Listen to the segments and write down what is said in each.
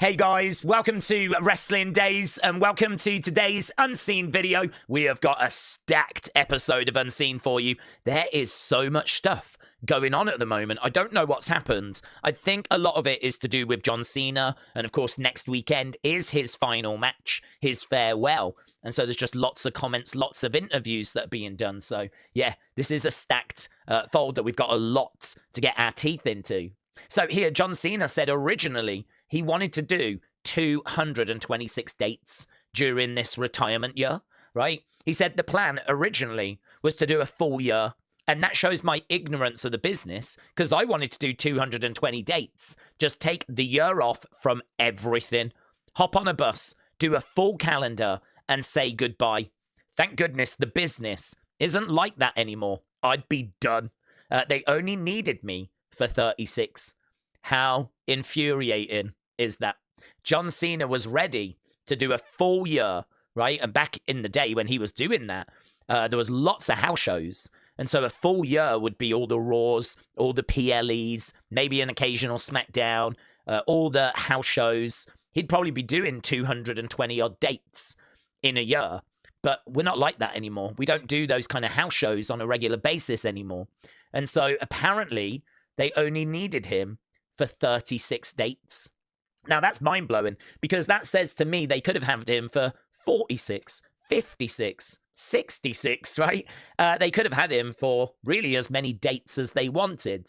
Hey guys, welcome to Wrestling Days and welcome to today's Unseen video. We have got a stacked episode of Unseen for you. There is so much stuff going on at the moment. I don't know what's happened. I think a lot of it is to do with John Cena, and of course next weekend is his final match, his farewell. And so there's just lots of comments, lots of interviews that are being done. So yeah, this is a stacked folder. We've got a lot to get our teeth into. So here, John Cena said originally he wanted to do 226 dates during this retirement year, right? He said the plan originally was to do a full year, and that shows my ignorance of the business because I wanted to do 220 dates. Just take the year off from everything, hop on a bus, do a full calendar, and say goodbye. Thank goodness the business isn't like that anymore. I'd be done. They only needed me for 36. How infuriating is that? John Cena was ready to do a full year, right? And back in the day when he was doing that, there was lots of house shows. And so a full year would be all the Raws, all the PLEs, maybe an occasional SmackDown, all the house shows. He'd probably be doing 220 odd dates in a year. But we're not like that anymore. We don't do those kind of house shows on a regular basis anymore. And so apparently they only needed him for 36 dates. Now, that's mind-blowing because that says to me they could have had him for 46, 56, 66, right? They could have had him for really as many dates as they wanted.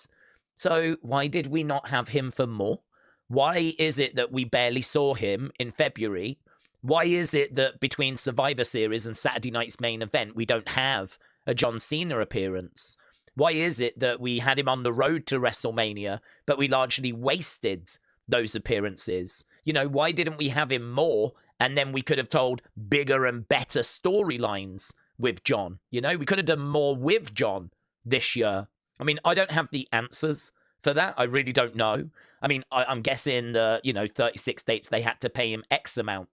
So why did we not have him for more? Why is it that we barely saw him in February? Why is it that between Survivor Series and Saturday night's main event, we don't have a John Cena appearance? Why is it that we had him on the road to WrestleMania, but we largely wasted those appearances? You know, why didn't we have him more? And then we could have told bigger and better storylines with John. You know, we could have done more with John this year. I mean, I don't have the answers for that. I really don't know. I mean, I'm guessing the, 36 dates, they had to pay him X amount.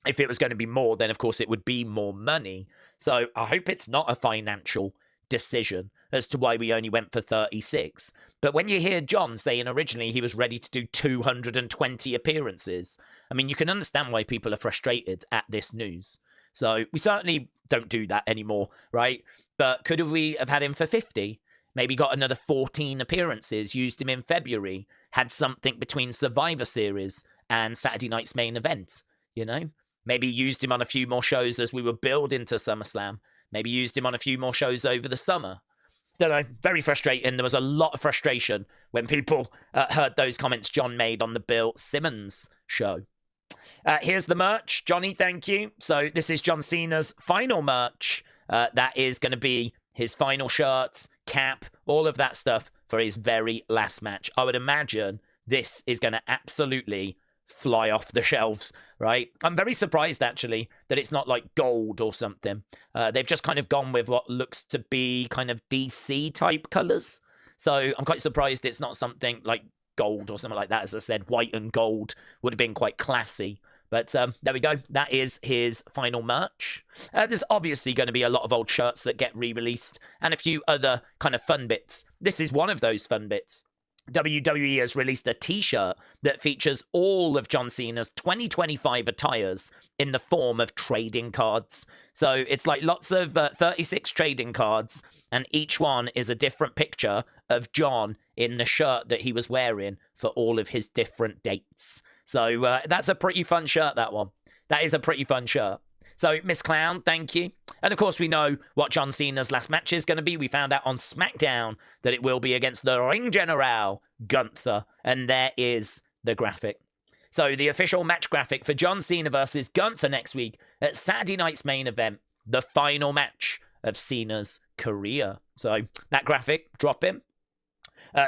If it was going to be more, then of course it would be more money. So I hope it's not a financial decision as to why we only went for 36. But when you hear John saying originally he was ready to do 220 appearances, I mean, you can understand why people are frustrated at this news. So we certainly don't do that anymore, right? But could we have had him for 50? Maybe got another 14 appearances, used him in February, had something between Survivor Series and Saturday night's main event, Maybe used him on a few more shows as we were building to SummerSlam. Maybe used him on a few more shows over the summer. Don't know. Very frustrating. There was a lot of frustration when people heard those comments John made on the Bill Simmons show. Here's the merch. Johnny, thank you. So this is John Cena's final merch. That is going to be his final shirts, cap, all of that stuff for his very last match. I would imagine this is going to absolutely fly off the shelves, right? I'm very surprised, actually, that it's not like gold or something. They've just kind of gone with what looks to be kind of DC-type colors. So I'm quite surprised it's not something like gold or something like that. As I said, white and gold would have been quite classy. But there we go. That is his final merch. There's obviously going to be a lot of old shirts that get re-released and a few other kind of fun bits. This is one of those fun bits. WWE has released a t-shirt that features all of John Cena's 2025 attires in the form of trading cards. So it's like lots of 36 trading cards, and each one is a different picture of John in the shirt that he was wearing for all of his different dates. So that's a pretty fun shirt, that one. That is a pretty fun shirt. So, Miss Clown, thank you. And of course, we know what John Cena's last match is going to be. We found out on SmackDown that it will be against the Ring General, Gunther. And there is the graphic. So, the official match graphic for John Cena versus Gunther next week at Saturday night's main event, the final match of Cena's career. So, that graphic, drop in.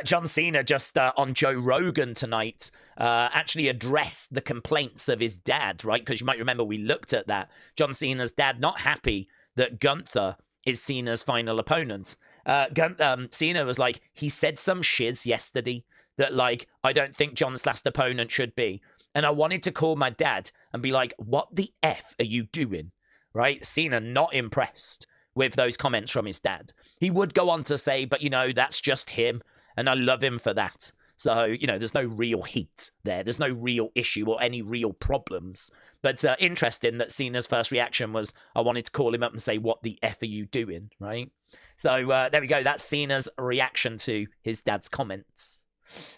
John Cena just on Joe Rogan tonight actually addressed the complaints of his dad, right? Because you might remember we looked at that. John Cena's dad not happy that Gunther is Cena's final opponent. Cena was like, he said some shiz yesterday that like, I don't think John's last opponent should be. And I wanted to call my dad and be like, what the F are you doing? Right? Cena not impressed with those comments from his dad. He would go on to say, but that's just him. And I love him for that. So, you know, there's no real heat there. There's no real issue or any real problems. But interesting that Cena's first reaction was, I wanted to call him up and say, what the F are you doing, right? So there we go. That's Cena's reaction to his dad's comments.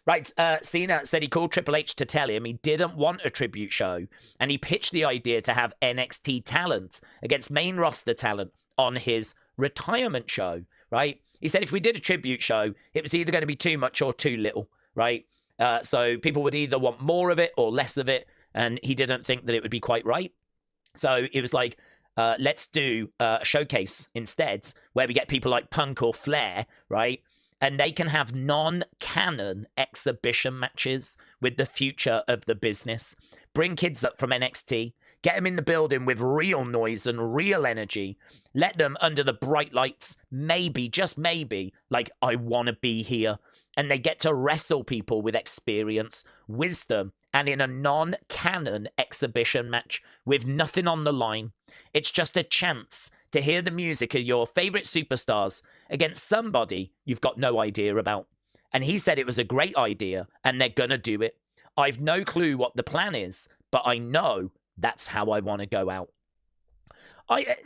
Right, Cena said he called Triple H to tell him he didn't want a tribute show, and he pitched the idea to have NXT talent against main roster talent on his retirement show, right? He said if we did a tribute show, it was either going to be too much or too little, right? So people would either want more of it or less of it, and he didn't think that it would be quite right. So it was like, let's do a showcase instead, where we get people like Punk or Flair, right? And they can have non-canon exhibition matches with the future of the business. Bring kids up from NXT. Get them in the building with real noise and real energy. Let them under the bright lights, maybe, just maybe, like, I want to be here. And they get to wrestle people with experience, wisdom, and in a non-canon exhibition match with nothing on the line. It's just a chance to hear the music of your favorite superstars against somebody you've got no idea about. And he said it was a great idea, and they're going to do it. I've no clue what the plan is, but I know that's how I want to go out.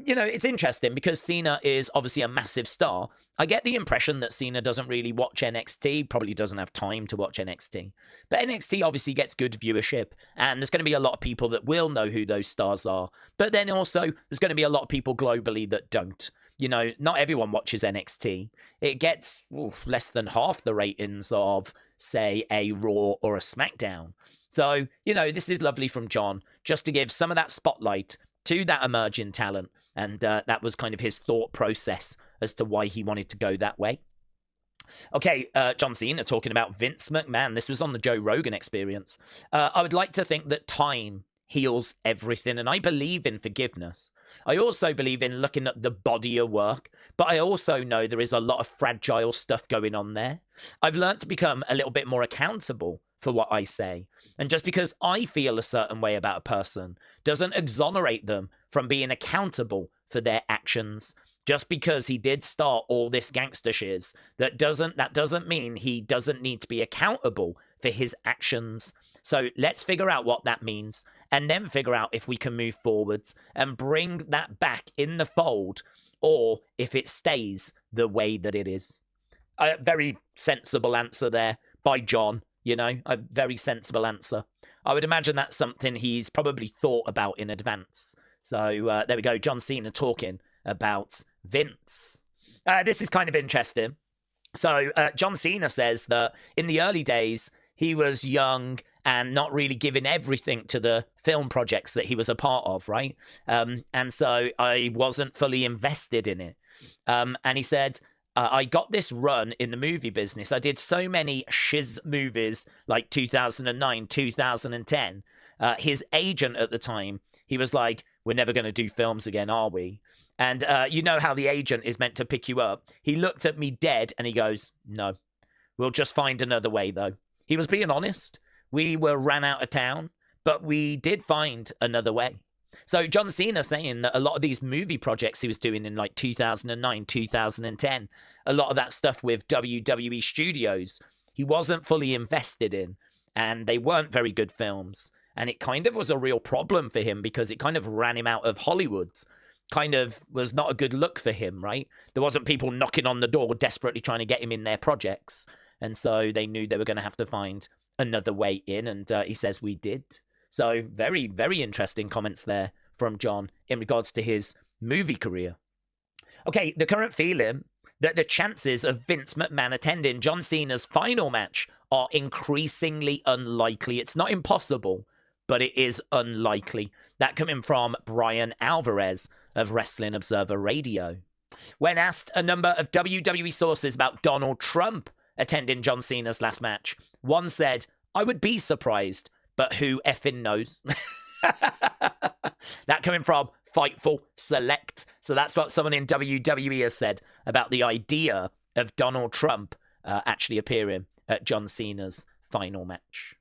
You know, it's interesting because Cena is obviously a massive star. I get the impression that Cena doesn't really watch NXT, probably doesn't have time to watch NXT. But NXT obviously gets good viewership, and there's going to be a lot of people that will know who those stars are. But then also, there's going to be a lot of people globally that don't. You know, not everyone watches NXT. It gets less than half the ratings of, say, a Raw or a SmackDown. So, you know, this is lovely from John, just to give some of that spotlight to that emerging talent. And that was kind of his thought process as to why he wanted to go that way. Okay, John Cena talking about Vince McMahon. This was on the Joe Rogan Experience. I would like to think that time heals everything, and I believe in forgiveness. I also believe in looking at the body of work, but I also know there is a lot of fragile stuff going on there. I've learned to become a little bit more accountable for what I say. And just because I feel a certain way about a person doesn't exonerate them from being accountable for their actions. Just because he did start all this gangster shiz, that doesn't mean he doesn't need to be accountable for his actions. So let's figure out what that means, and then figure out if we can move forwards and bring that back in the fold, or if it stays the way that it is. A very sensible answer there by John. You know, a very sensible answer. I would imagine that's something he's probably thought about in advance. So there we go. John Cena talking about Vince. This is kind of interesting. So John Cena says that in the early days, he was young and not really giving everything to the film projects that he was a part of, right? And so I wasn't fully invested in it. And he said, I got this run in the movie business. I did so many shiz movies like 2009, 2010. His agent at the time, he was like, we're never going to do films again, are we? And you know how the agent is meant to pick you up. He looked at me dead and he goes, no, we'll just find another way, though. He was being honest. We were ran out of town, but we did find another way. So John Cena saying that a lot of these movie projects he was doing in like 2009, 2010, a lot of that stuff with WWE studios, he wasn't fully invested in, and they weren't very good films. And it kind of was a real problem for him because it kind of ran him out of Hollywood. Kind of was not a good look for him, right? There wasn't people knocking on the door desperately trying to get him in their projects. And so they knew they were going to have to find another way in. And he says we did. So very, very interesting comments there from John in regards to his movie career. Okay, the current feeling that the chances of Vince McMahon attending John Cena's final match are increasingly unlikely. It's not impossible, but it is unlikely. That coming from Brian Alvarez of Wrestling Observer Radio. When asked a number of WWE sources about Donald Trump attending John Cena's last match, one said, I would be surprised, but who effing knows? That coming from Fightful Select. So that's what someone in WWE has said about the idea of Donald Trump actually appearing at John Cena's final match.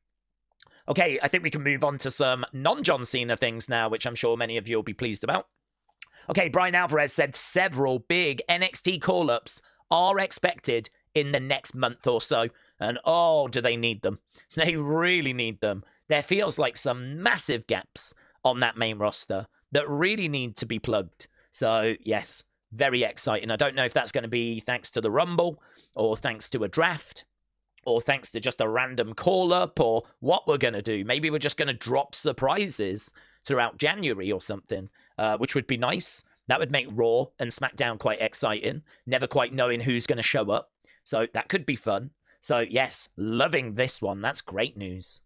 Okay, I think we can move on to some non-John Cena things now, which I'm sure many of you will be pleased about. Okay, Brian Alvarez said several big NXT call-ups are expected in the next month or so. And oh, do they need them? They really need them. There feels like some massive gaps on that main roster that really need to be plugged. So, yes, very exciting. I don't know if that's going to be thanks to the Rumble or thanks to a draft or thanks to just a random call-up or what we're going to do. Maybe we're just going to drop surprises throughout January or something, which would be nice. That would make Raw and SmackDown quite exciting, never quite knowing who's going to show up. So that could be fun. So, yes, loving this one. That's great news.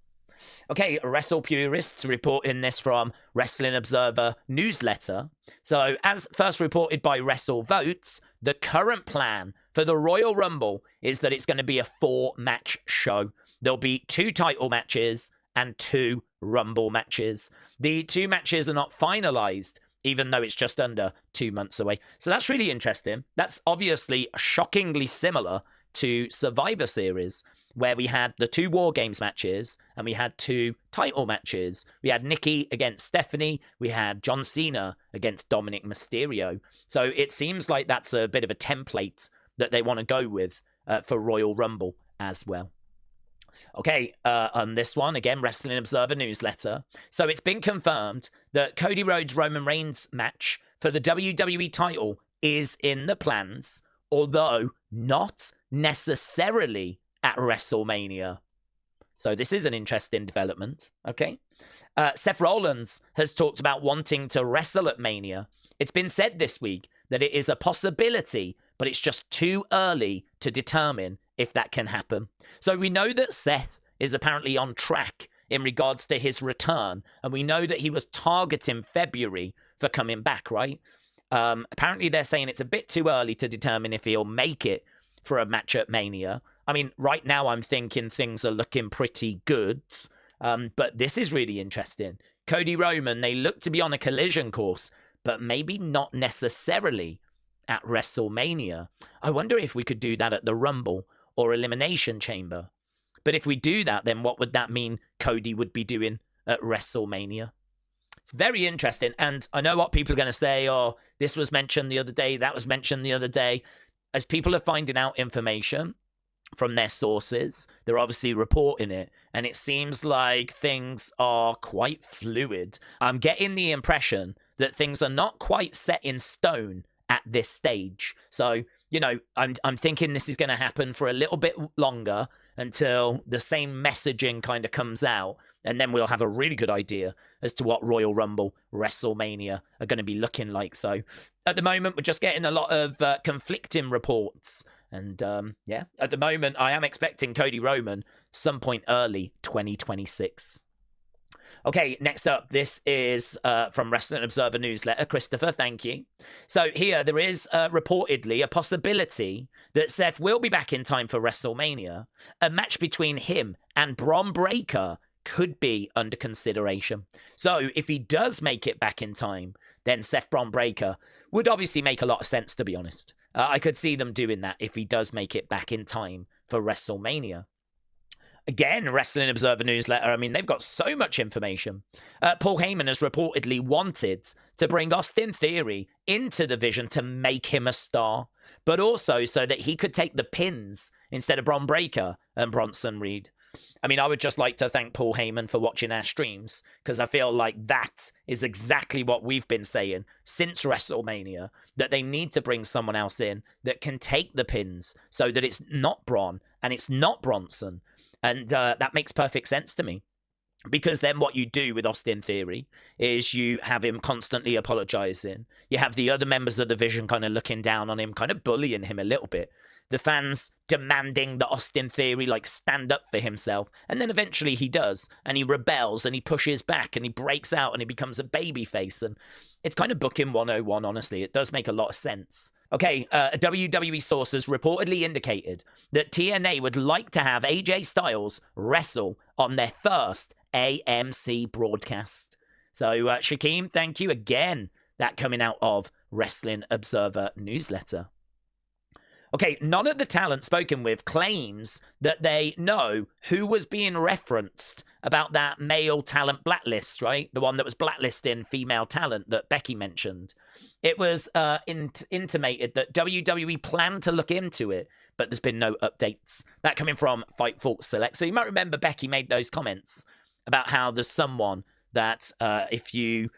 Okay, Wrestle Purists reporting this from Wrestling Observer newsletter. So, as first reported by Wrestle Votes, the current plan for the Royal Rumble is that it's going to be a 4-match show. There'll be 2 title matches and 2 Rumble matches. The 2 matches are not finalized, even though it's just under 2 months away. So that's really interesting. That's obviously shockingly similar to Survivor Series, where we had the 2 War Games matches and we had 2 title matches. We had Nikki against Stephanie. We had John Cena against Dominik Mysterio. So it seems like that's a bit of a template that they want to go with for Royal Rumble as well. Okay, on this one, again, Wrestling Observer newsletter. So it's been confirmed that Cody Rhodes Roman Reigns match for the WWE title is in the plans, although not necessarily at WrestleMania. So this is an interesting development, okay? Seth Rollins has talked about wanting to wrestle at Mania. It's been said this week that it is a possibility, but it's just too early to determine if that can happen. So we know that Seth is apparently on track in regards to his return, and we know that he was targeting February for coming back, right? Apparently they're saying it's a bit too early to determine if he'll make it for a match at Mania. I mean, right now I'm thinking things are looking pretty good, but this is really interesting. Cody Roman, they look to be on a collision course, but maybe not necessarily at WrestleMania. I wonder if we could do that at the Rumble or Elimination Chamber. But if we do that, then what would that mean Cody would be doing at WrestleMania? It's very interesting. And I know what people are going to say, oh, this was mentioned the other day, that was mentioned the other day. As people are finding out information from their sources, they're obviously reporting it. And it seems like things are quite fluid. I'm getting the impression that things are not quite set in stone at this stage. So, you know, I'm thinking this is going to happen for a little bit longer until the same messaging kind of comes out. And then we'll have a really good idea as to what Royal Rumble, WrestleMania are going to be looking like. So at the moment, we're just getting a lot of conflicting reports. And yeah, at the moment, I am expecting Cody Roman some point early 2026. Okay, next up, this is from Wrestling Observer newsletter. Christopher, thank you. So here, there is reportedly a possibility that Seth will be back in time for WrestleMania. A match between him and Bron Breakker could be under consideration. So if he does make it back in time, then Seth Bron Breakker would obviously make a lot of sense, to be honest. I could see them doing that if he does make it back in time for WrestleMania. Again, Wrestling Observer newsletter. I mean, they've got so much information. Paul Heyman has reportedly wanted to bring Austin Theory into the Vision to make him a star, but also so that he could take the pins instead of Bron Breakker and Bronson Reed. I mean, I would just like to thank Paul Heyman for watching our streams, because I feel like that is exactly what we've been saying since WrestleMania, that they need to bring someone else in that can take the pins so that it's not Bron and it's not Bronson. And that makes perfect sense to me, because then what you do with Austin Theory is you have him constantly apologizing. You have the other members of the Vision kind of looking down on him, kind of bullying him a little bit. The fans demanding that Austin Theory like stand up for himself. And then eventually he does, and he rebels and he pushes back and he breaks out and he becomes a babyface. And it's kind of booking 101, honestly. It does make a lot of sense. Okay, WWE sources reportedly indicated that TNA would like to have AJ Styles wrestle on their first AMC broadcast. So, Shakeem, thank you again. That coming out of Wrestling Observer newsletter. Okay, none of the talent spoken with claims that they know who was being referenced about that male talent blacklist, right? The one that was blacklisting female talent that Becky mentioned. It was intimated that WWE planned to look into it, but there's been no updates. That coming from Fightful Select. So you might remember Becky made those comments about how there's someone that if you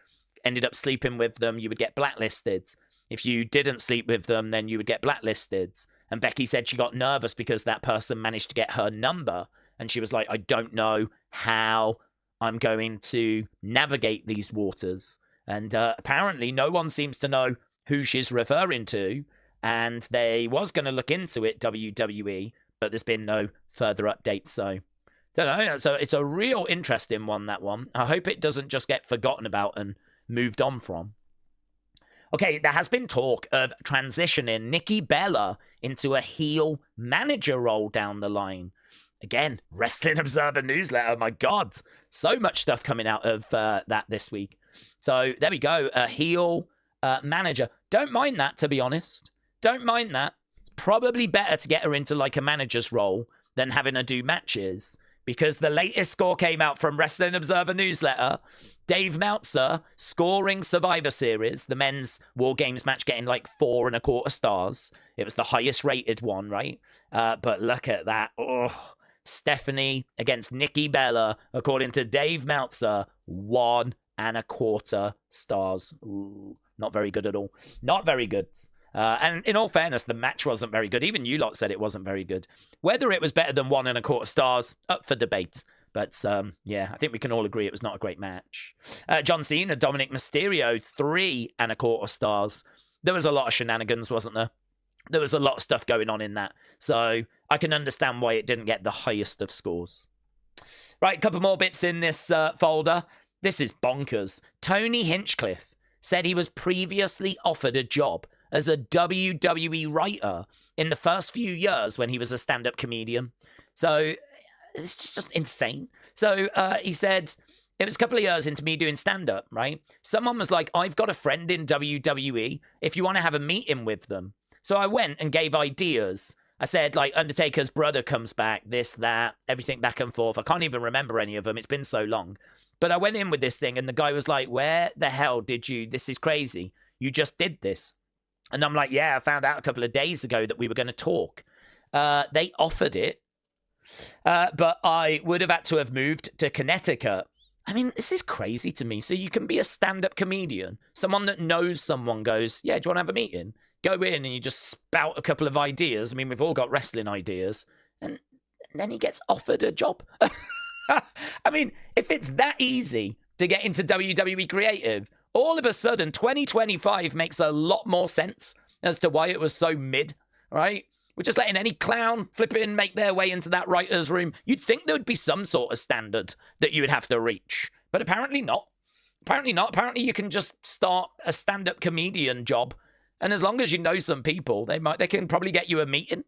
ended up sleeping with them, you would get blacklisted. If you didn't sleep with them, then you would get blacklisted. And Becky said she got nervous because that person managed to get her number. And she was like, I don't know how I'm going to navigate these waters. And apparently no one seems to know who she's referring to. And they was going to look into it, WWE, but there's been no further updates. So, don't know. So it's a real interesting one, that one. I hope it doesn't just get forgotten about and moved on from. Okay, there has been talk of transitioning Nikki Bella into a heel manager role down the line. Again, Wrestling Observer newsletter. My God, so much stuff coming out of that this week. So there we go, a heel manager. Don't mind that, to be honest. Don't mind that. It's probably better to get her into like a manager's role than having her do matches. Because the latest score came out from Wrestling Observer newsletter. Dave Meltzer scoring Survivor Series, the men's War Games match getting like 4.25 stars. It was the highest rated one, right? But look at that. Oh, Stephanie against Nikki Bella, according to Dave Meltzer, 1.25 stars. Ooh, not very good at all. Not very good. And in all fairness, the match wasn't very good. Even you lot said it wasn't very good. Whether it was better than 1.25 stars, up for debate. But yeah, I think we can all agree it was not a great match. John Cena, Dominik Mysterio, 3.25 stars. There was a lot of shenanigans, wasn't there? There was a lot of stuff going on in that. So I can understand why it didn't get the highest of scores. Right, a couple more bits in this folder. This is bonkers. Tony Hinchcliffe said he was previously offered a job as a WWE writer in the first few years when he was a stand-up comedian. So it's just insane. So he said, it was a couple of years into me doing stand-up, right? Someone was like, I've got a friend in WWE if you want to have a meeting with them. So I went and gave ideas. I said, like, Undertaker's brother comes back, this, that, everything back and forth. I can't even remember any of them. It's been so long. But I went in with this thing and the guy was like, where the hell did you, this is crazy. You just did this. And I'm like, yeah, I found out a couple of days ago that we were going to talk. They offered it, but I would have had to have moved to Connecticut. I mean, this is crazy to me. So you can be a stand-up comedian. Someone that knows someone goes, yeah, do you want to have a meeting? Go in and you just spout a couple of ideas. I mean, we've all got wrestling ideas. And then he gets offered a job. I mean, if it's that easy to get into WWE Creative, all of a sudden, 2025 makes a lot more sense as to why it was so mid, right? We're just letting any clown flip in, make their way into that writer's room. You'd think there would be some sort of standard that you would have to reach, but apparently not. Apparently not. Apparently you can just start a stand-up comedian job, and as long as you know some people, they can probably get you a meeting.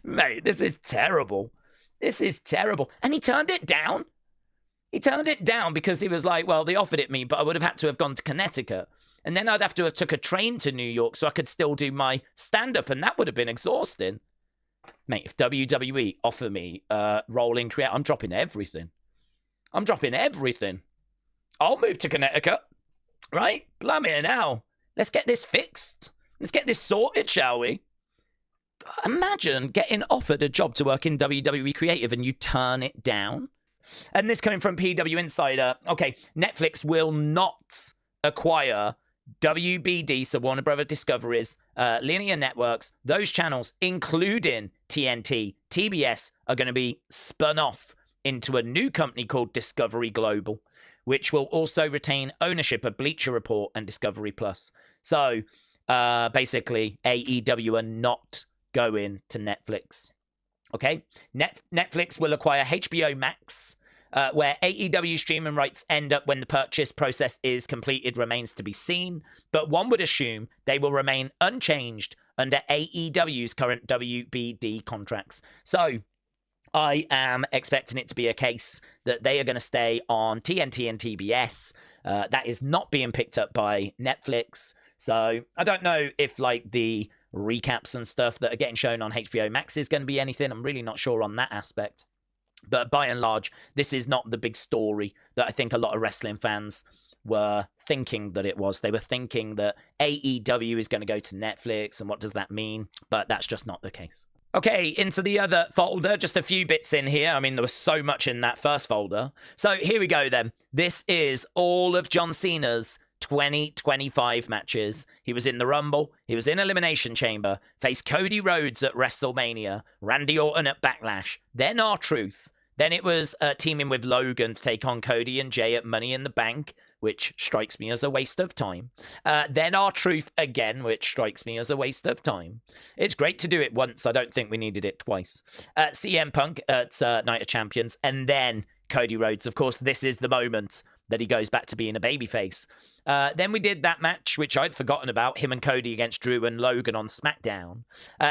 Mate, this is terrible. This is terrible. And he turned it down. He turned it down because he was like, well, they offered it me, but I would have had to have gone to Connecticut. And then I'd have to have took a train to New York so I could still do my stand-up, and that would have been exhausting. Mate, if WWE offer me rolling create, I'm dropping everything. I'm dropping everything. I'll move to Connecticut, right? Blimey now. Let's get this fixed. Let's get this sorted, shall we? Imagine getting offered a job to work in WWE Creative and you turn it down. And this coming from PW Insider. Okay, Netflix will not acquire WBD, so Warner Brothers Discovery's linear networks. Those channels, including TNT, TBS, are going to be spun off into a new company called Discovery Global, which will also retain ownership of Bleacher Report and Discovery Plus. So basically, AEW are not going to Netflix. Okay, Netflix will acquire HBO Max, where AEW streaming rights end up when the purchase process is completed remains to be seen, but one would assume they will remain unchanged under AEW's current WBD contracts. So I am expecting it to be a case that they are going to stay on TNT and TBS. That is not being picked up by Netflix. So I don't know if like the recaps and stuff that are getting shown on HBO Max is going to be anything. I'm really not sure on that aspect. But by and large, this is not the big story that I think a lot of wrestling fans were thinking that it was. They were thinking that AEW is going to go to Netflix, and what does that mean? But that's just not the case. Okay, into the other folder, just a few bits in here. I mean, there was so much in that first folder. So here we go then. This is all of John Cena's 2025 matches. He was in the Rumble, he was in Elimination Chamber, faced Cody Rhodes at WrestleMania, Randy Orton at Backlash, then R-Truth. Then it was teaming with Logan to take on Cody and Jay at Money in the Bank, which strikes me as a waste of time. Then R-Truth again, which strikes me as a waste of time. It's great to do it once. I don't think we needed it twice. CM Punk at Night of Champions, and then Cody Rhodes. Of course, this is the moment that he goes back to being a babyface. Then we did that match, which I'd forgotten about, him and Cody against Drew and Logan on SmackDown.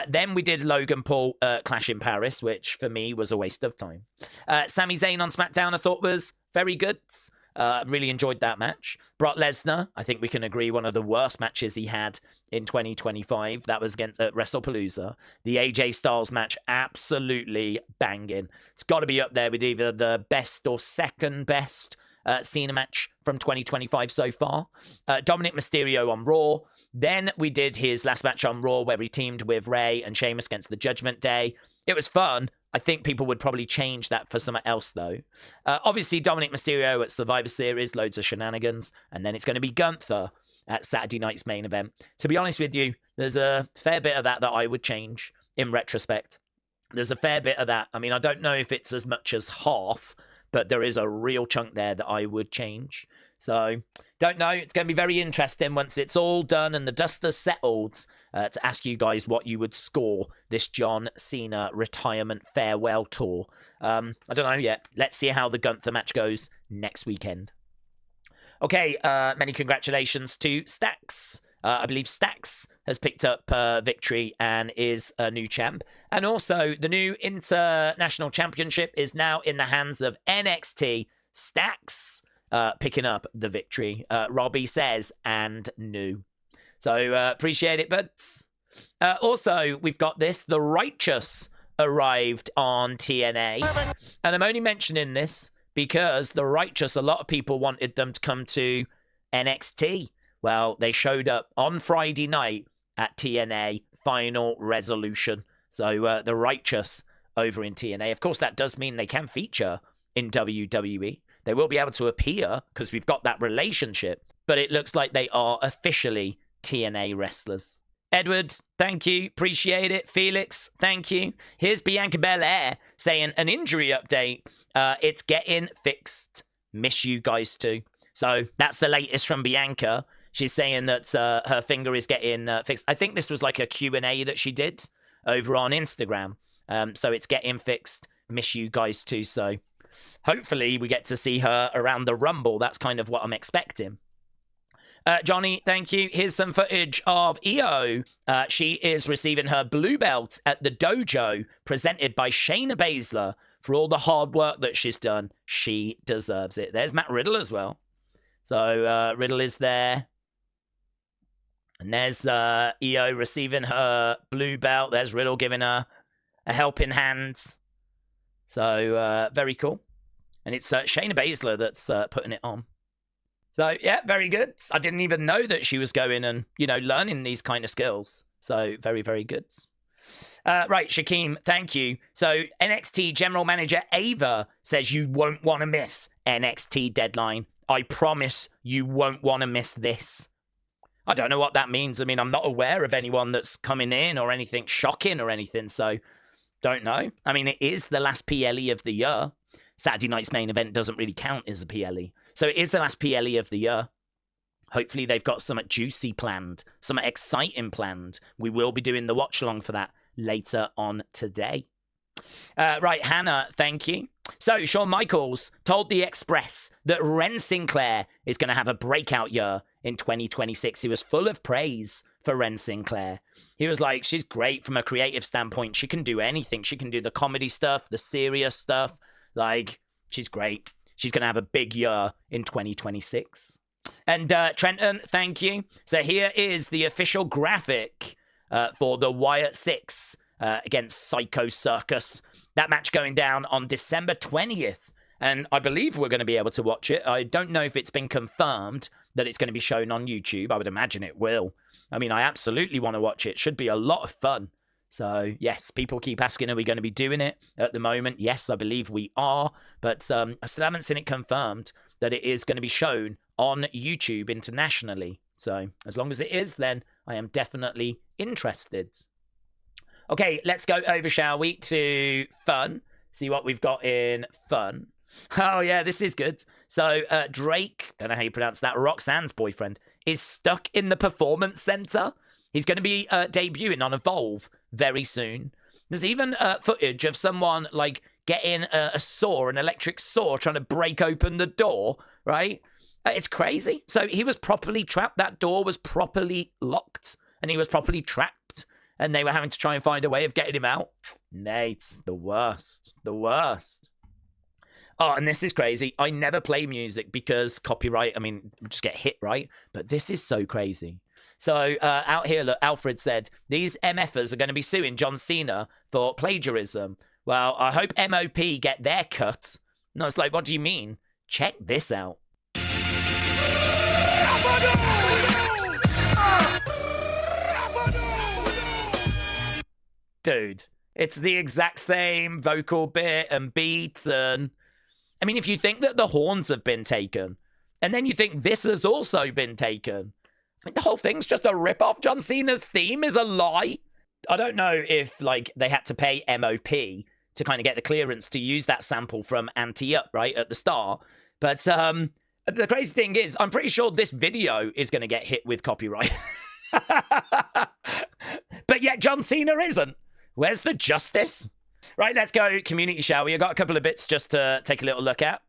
Then we did Logan Paul Clash in Paris, which for me was a waste of time. Sami Zayn on SmackDown I thought was very good. Really enjoyed that match. Brock Lesnar, I think we can agree, one of the worst matches he had in 2025. That was against WrestlePalooza. The AJ Styles match, absolutely banging. It's got to be up there with either the best or second best Cena match from 2025 so far. Dominik Mysterio on Raw. Then we did his last match on Raw where he teamed with Rey and Sheamus against the Judgment Day. It was fun. I think people would probably change that for something else, though. Obviously, Dominik Mysterio at Survivor Series, loads of shenanigans. And then it's going to be Gunther at Saturday night's main event. To be honest with you, there's a fair bit of that I would change in retrospect. There's a fair bit of that. I mean, I don't know if it's as much as half, but there is a real chunk there that I would change. So, don't know. It's going to be very interesting once it's all done and the dust has settled to ask you guys what you would score this John Cena retirement farewell tour. I don't know yet. Let's see how the Gunther match goes next weekend. Okay, many congratulations to Stacks. I believe Stacks has picked up victory and is a new champ. And also, the new International Championship is now in the hands of NXT. Stacks picking up the victory. Robbie says, and new. So, appreciate it, buds. Also, we've got this. The Righteous arrived on TNA. And I'm only mentioning this because The Righteous, a lot of people wanted them to come to NXT. Well, they showed up on Friday night at TNA Final Resolution. So The Righteous over in TNA. Of course, that does mean they can feature in WWE. They will be able to appear because we've got that relationship. But it looks like they are officially TNA wrestlers. Edward, thank you. Appreciate it. Felix, thank you. Here's Bianca Belair saying an injury update. It's getting fixed. Miss you guys too. So that's the latest from Bianca. She's saying that her finger is getting fixed. I think this was like a Q&A that she did over on Instagram. So it's getting fixed. Miss you guys too. So hopefully we get to see her around the Rumble. That's kind of what I'm expecting. Johnny, thank you. Here's some footage of Iyo. She is receiving her blue belt at the dojo presented by Shayna Baszler for all the hard work that she's done. She deserves it. There's Matt Riddle as well. So Riddle is there. And there's Iyo receiving her blue belt. There's Riddle giving her a helping hand. So very cool. And it's Shayna Baszler that's putting it on. So, yeah, very good. I didn't even know that she was going and, learning these kind of skills. So, very, very good. Right, Shakeem, thank you. So, NXT General Manager Ava says you won't want to miss NXT Deadline. I promise you won't want to miss this. I don't know what that means. I mean, I'm not aware of anyone that's coming in or anything shocking or anything. So, don't know. I mean, it is the last PLE of the year. Saturday night's main event doesn't really count as a PLE. So it is the last PLE of the year. Hopefully they've got something juicy planned, something exciting planned. We will be doing the watch-along for that later on today. Right, Hannah, thank you. So Shawn Michaels told The Express that Ren Sinclair is going to have a breakout year in 2026. He was full of praise for Ren Sinclair. He was like, she's great from a creative standpoint. She can do anything. She can do the comedy stuff, the serious stuff. Like, she's great. She's going to have a big year in 2026. And Trenton, thank you. So here is the official graphic for the Wyatt Sicks against Psycho Circus. That match going down on December 20th. And I believe we're going to be able to watch it. I don't know if it's been confirmed that it's going to be shown on YouTube. I would imagine it will. I mean, I absolutely want to watch it. Should be a lot of fun. So, yes, people keep asking, are we going to be doing it at the moment? Yes, I believe we are. But I still haven't seen it confirmed that it is going to be shown on YouTube internationally. So, as long as it is, then I am definitely interested. Okay, let's go over, shall we, to fun. See what we've got in fun. Oh, yeah, this is good. So, Drake, don't know how you pronounce that, Roxanne's boyfriend, is stuck in the Performance Center. He's going to be debuting on Evolve very soon. There's even footage of someone, like, getting a saw, an electric saw, trying to break open the door, right? It's crazy. So, he was properly trapped. That door was properly locked, and he was properly trapped, and they were having to try and find a way of getting him out. Nate, the worst. The worst. Oh, and this is crazy. I never play music because copyright, I mean, we just get hit, right? But this is so crazy. So out here, look, Alfred said, these MFers are going to be suing John Cena for plagiarism. Well, I hope MOP get their cut. No, it's like, what do you mean? Check this out. Dude, it's the exact same vocal bit and beats and... I mean, if you think that the horns have been taken, and then you think this has also been taken, I mean, the whole thing's just a rip-off. John Cena's theme is a lie. I don't know if, like, they had to pay MOP to kind of get the clearance to use that sample from Ante Up, right, at the start. But the crazy thing is, I'm pretty sure this video is going to get hit with copyright. But yet John Cena isn't. Where's the justice? Right, let's go community, shall we? I've got a couple of bits just to take a little look at.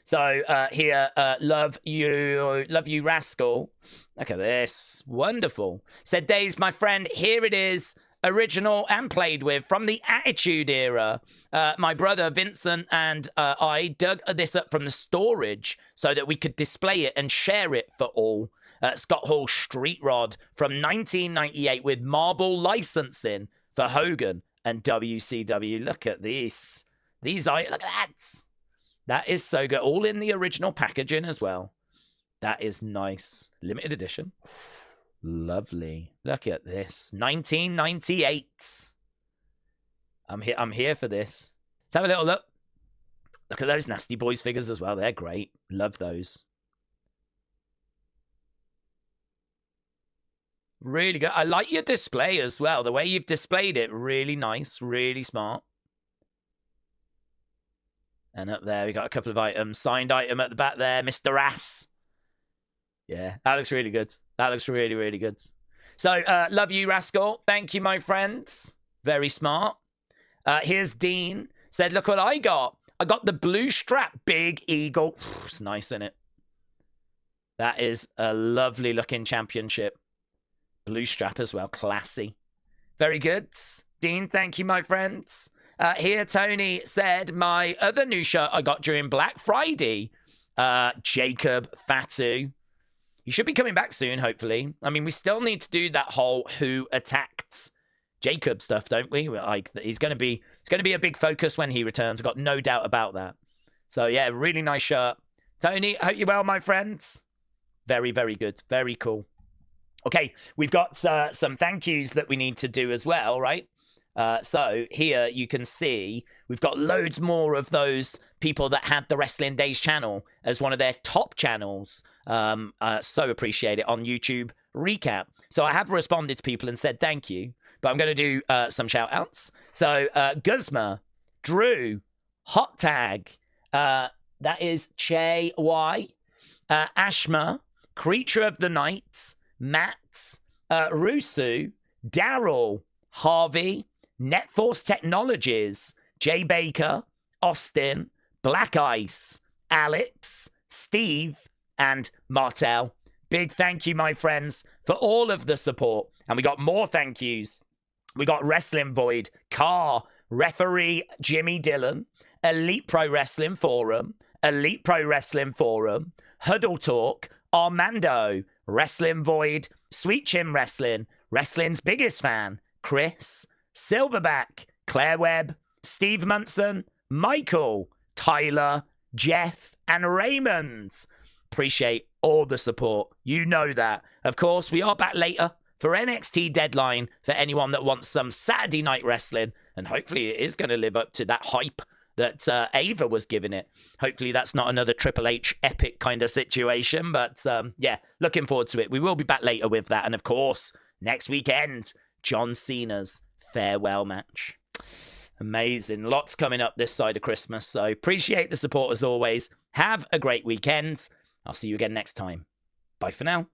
So here, love you, Rascal. Look at this. Wonderful. Said Days, my friend, here it is. Original and played with from the Attitude Era. My brother Vincent and I dug this up from the storage so that we could display it and share it for all. Scott Hall Street Rod from 1998 with Marvel licensing for Hogan and WCW. Look at this. Look at that. That is so good. All in the original packaging as well. That is nice. Limited edition. Lovely. Look at this. 1998. I'm here for this. Let's have a little look. Look at those Nasty Boys figures as well. They're great. Love those. Really good. I like your display as well. The way you've displayed it, really nice, really smart. And up there, we got a couple of items. Signed item at the back there, Mr. Ass. Yeah, that looks really good. That looks really, really good. So, love you, Rascal. Thank you, my friends. Very smart. Here's Dean. Said, look what I got. I got the blue strap, Big Eagle. It's nice, isn't it? That is a lovely looking championship. Blue strap as well. Classy. Very good. Dean, thank you, my friends. Here, Tony said, my other new shirt I got during Black Friday. Jacob Fatu. You should be coming back soon, hopefully. I mean, we still need to do that whole who attacked Jacob stuff, don't we? Like, it's going to be a big focus when he returns. I've got no doubt about that. So, yeah, really nice shirt. Tony, hope you're well, my friends. Very, very good. Very cool. Okay, we've got some thank yous that we need to do as well, right? So here you can see we've got loads more of those people that had the Wrestling Days channel as one of their top channels. So appreciate it on YouTube recap. So I have responded to people and said thank you, but I'm going to do some shout outs. So Guzma, Drew, Hot Tag, that is Che Y, Ashma, Creature of the Night, Matt, Rusu, Daryl, Harvey, Netforce Technologies, Jay Baker, Austin, Black Ice, Alex, Steve, and Martel. Big thank you, my friends, for all of the support. And we got more thank yous. We got Wrestling Void, Carr, Referee Jimmy Dillon, Elite Pro Wrestling Forum, Elite Pro Wrestling Forum, Huddle Talk, Armando, Wrestling Void, Sweet Chin Wrestling, Wrestling's Biggest Fan, Chris, Silverback, Claire Webb, Steve Munson, Michael, Tyler, Jeff, and Raymond. Appreciate all the support. You know that. Of course, we are back later for NXT Deadline for anyone that wants some Saturday night wrestling. And hopefully it is going to live up to that hype that Ava was giving it. Hopefully that's not another Triple H epic kind of situation. But yeah, looking forward to it. We will be back later with that. And of course, next weekend, John Cena's farewell match. Amazing. Lots coming up this side of Christmas. So appreciate the support as always. Have a great weekend. I'll see you again next time. Bye for now.